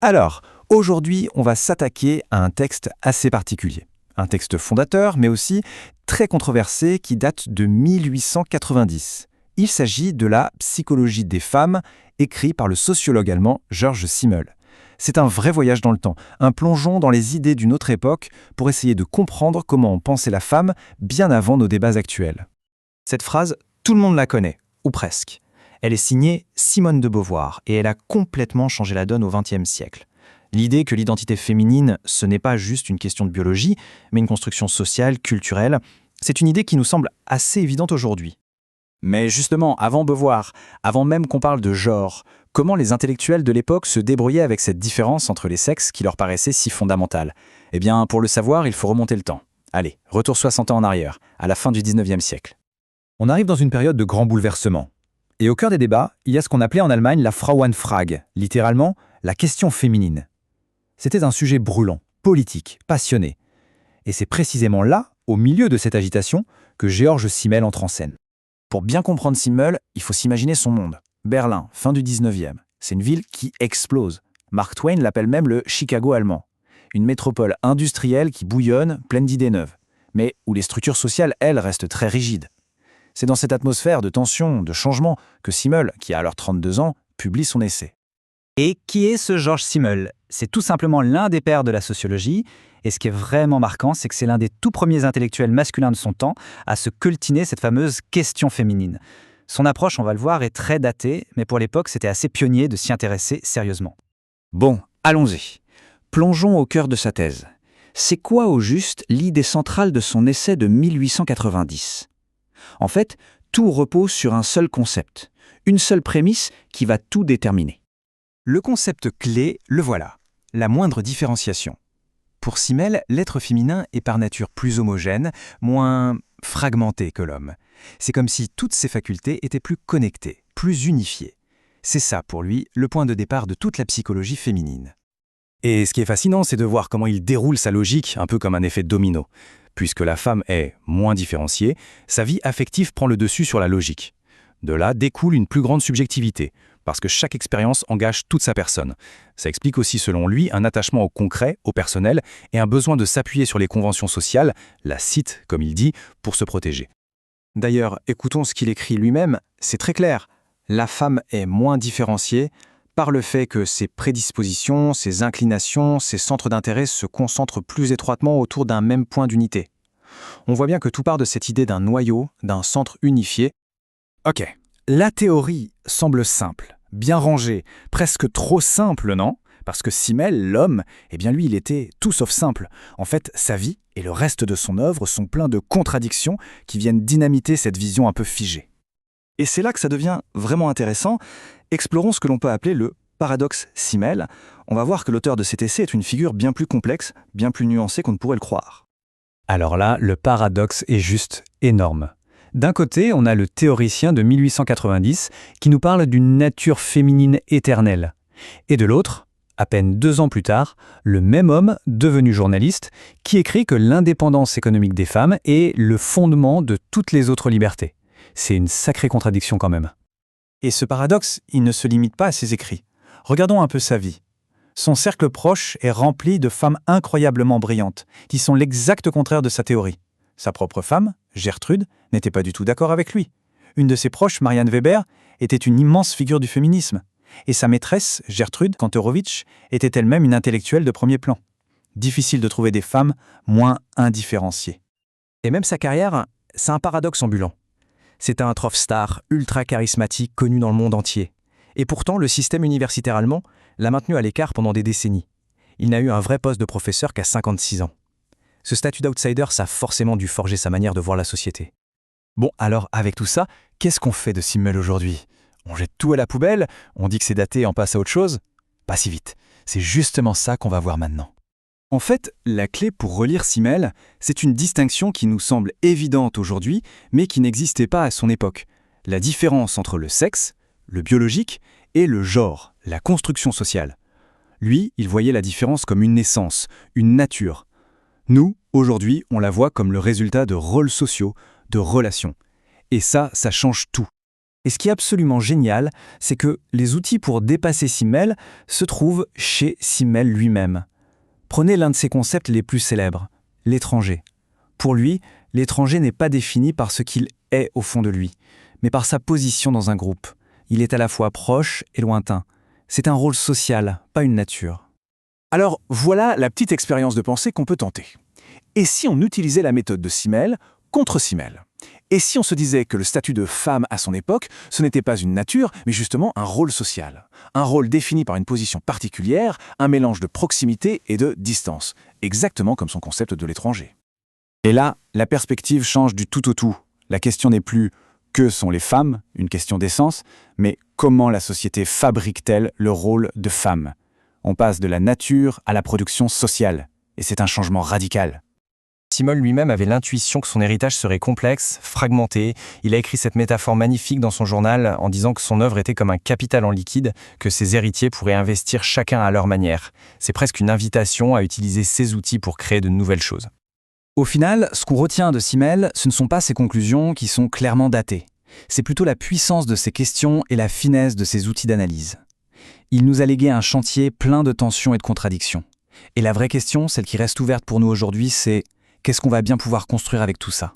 Alors, aujourd'hui, on va s'attaquer à un texte assez particulier. Un texte fondateur, mais aussi très controversé qui date de 1890. Il s'agit de la Psychologie des femmes, écrit par le sociologue allemand Georges Simmel. C'est un vrai voyage dans le temps, un plongeon dans les idées d'une autre époque pour essayer de comprendre comment on pensait la femme bien avant nos débats actuels. Cette phrase, tout le monde la connaît, ou presque. Elle est signée Simone de Beauvoir et elle a complètement changé la donne au XXe siècle. L'idée que l'identité féminine, ce n'est pas juste une question de biologie, mais une construction sociale, culturelle, c'est une idée qui nous semble assez évidente aujourd'hui. Mais justement, avant Beauvoir, avant même qu'on parle de genre, comment les intellectuels de l'époque se débrouillaient avec cette différence entre les sexes qui leur paraissait si fondamentale? Eh bien, pour le savoir, il faut remonter le temps. Allez, retour 60 ans en arrière, à la fin du 19e siècle. On arrive dans une période de grands bouleversements. Et au cœur des débats, il y a ce qu'on appelait en Allemagne la Frauenfrage, littéralement la question féminine. C'était un sujet brûlant, politique, passionné. Et c'est précisément là, au milieu de cette agitation, que Georges Simmel entre en scène. Pour bien comprendre Simmel, il faut s'imaginer son monde. Berlin, fin du 19e. C'est une ville qui explose. Mark Twain l'appelle même le Chicago allemand. Une métropole industrielle qui bouillonne, pleine d'idées neuves. Mais où les structures sociales, elles, restent très rigides. C'est dans cette atmosphère de tension, de changement, que Simmel, qui a alors 32 ans, publie son essai. Et qui est ce Georges Simmel? C'est tout simplement l'un des pères de la sociologie, et ce qui est vraiment marquant, c'est que c'est l'un des tout premiers intellectuels masculins de son temps à se coltiner cette fameuse question féminine. Son approche, on va le voir, est très datée, mais pour l'époque, c'était assez pionnier de s'y intéresser sérieusement. Bon, allons-y. Plongeons au cœur de sa thèse. C'est quoi au juste l'idée centrale de son essai de 1890? En fait, tout repose sur un seul concept, une seule prémisse qui va tout déterminer. Le concept clé, le voilà, la moindre différenciation. Pour Simmel, l'être féminin est par nature plus homogène, moins fragmenté que l'homme. C'est comme si toutes ses facultés étaient plus connectées, plus unifiées. C'est ça, pour lui, le point de départ de toute la psychologie féminine. Et ce qui est fascinant, c'est de voir comment il déroule sa logique, un peu comme un effet domino. Puisque la femme est moins différenciée, sa vie affective prend le dessus sur la logique. De là découle une plus grande subjectivité, parce que chaque expérience engage toute sa personne. Ça explique aussi, selon lui, un attachement au concret, au personnel, et un besoin de s'appuyer sur les conventions sociales, la cite, comme il dit, pour se protéger. D'ailleurs, écoutons ce qu'il écrit lui-même, c'est très clair. La femme est moins différenciée par le fait que ses prédispositions, ses inclinations, ses centres d'intérêt se concentrent plus étroitement autour d'un même point d'unité. On voit bien que tout part de cette idée d'un noyau, d'un centre unifié. Ok, la théorie semble simple, bien rangée, presque trop simple, non? Parce que Simmel, l'homme, eh bien lui, il était tout sauf simple. En fait, sa vie et le reste de son œuvre sont pleins de contradictions qui viennent dynamiter cette vision un peu figée. Et c'est là que ça devient vraiment intéressant. Explorons ce que l'on peut appeler le paradoxe Simmel. On va voir que l'auteur de cet essai est une figure bien plus complexe, bien plus nuancée qu'on ne pourrait le croire. Alors là, le paradoxe est juste énorme. D'un côté, on a le théoricien de 1890 qui nous parle d'une nature féminine éternelle. Et de l'autre, à peine 2 ans plus tard, le même homme, devenu journaliste, qui écrit que l'indépendance économique des femmes est le fondement de toutes les autres libertés. C'est une sacrée contradiction quand même. Et ce paradoxe, il ne se limite pas à ses écrits. Regardons un peu sa vie. Son cercle proche est rempli de femmes incroyablement brillantes, qui sont l'exact contraire de sa théorie. Sa propre femme, Gertrude, n'était pas du tout d'accord avec lui. Une de ses proches, Marianne Weber, était une immense figure du féminisme. Et sa maîtresse, Gertrude Kantorowicz, était elle-même une intellectuelle de premier plan. Difficile de trouver des femmes moins indifférenciées. Et même sa carrière, c'est un paradoxe ambulant. C'est un trophée star ultra charismatique connu dans le monde entier. Et pourtant, le système universitaire allemand l'a maintenu à l'écart pendant des décennies. Il n'a eu un vrai poste de professeur qu'à 56 ans. Ce statut d'outsider, ça a forcément dû forger sa manière de voir la société. Bon, alors, avec tout ça, qu'est-ce qu'on fait de Simmel aujourd'hui? On jette tout à la poubelle? On dit que c'est daté et on passe à autre chose? Pas si vite. C'est justement ça qu'on va voir maintenant. En fait, la clé pour relire Simmel, c'est une distinction qui nous semble évidente aujourd'hui, mais qui n'existait pas à son époque. La différence entre le sexe, le biologique, et le genre, la construction sociale. Lui, il voyait la différence comme une naissance, une nature. Nous, aujourd'hui, on la voit comme le résultat de rôles sociaux, de relations. Et ça change tout. Et ce qui est absolument génial, c'est que les outils pour dépasser Simmel se trouvent chez Simmel lui-même. Prenez l'un de ses concepts les plus célèbres, l'étranger. Pour lui, l'étranger n'est pas défini par ce qu'il est au fond de lui, mais par sa position dans un groupe. Il est à la fois proche et lointain. C'est un rôle social, pas une nature. Alors voilà la petite expérience de pensée qu'on peut tenter. Et si on utilisait la méthode de Simmel contre Simmel? Et si on se disait que le statut de femme à son époque, ce n'était pas une nature, mais justement un rôle social. Un rôle défini par une position particulière, un mélange de proximité et de distance, exactement comme son concept de l'étranger. Et là, la perspective change du tout au tout. La question n'est plus « que sont les femmes ?», une question d'essence, mais comment la société fabrique-t-elle le rôle de femme? On passe de la nature à la production sociale, et c'est un changement radical. Simmel lui-même avait l'intuition que son héritage serait complexe, fragmenté. Il a écrit cette métaphore magnifique dans son journal en disant que son œuvre était comme un capital en liquide, que ses héritiers pourraient investir chacun à leur manière. C'est presque une invitation à utiliser ces outils pour créer de nouvelles choses. Au final, ce qu'on retient de Simmel, ce ne sont pas ses conclusions qui sont clairement datées. C'est plutôt la puissance de ses questions et la finesse de ses outils d'analyse. Il nous a légué un chantier plein de tensions et de contradictions. Et la vraie question, celle qui reste ouverte pour nous aujourd'hui, c'est: qu'est-ce qu'on va bien pouvoir construire avec tout ça ?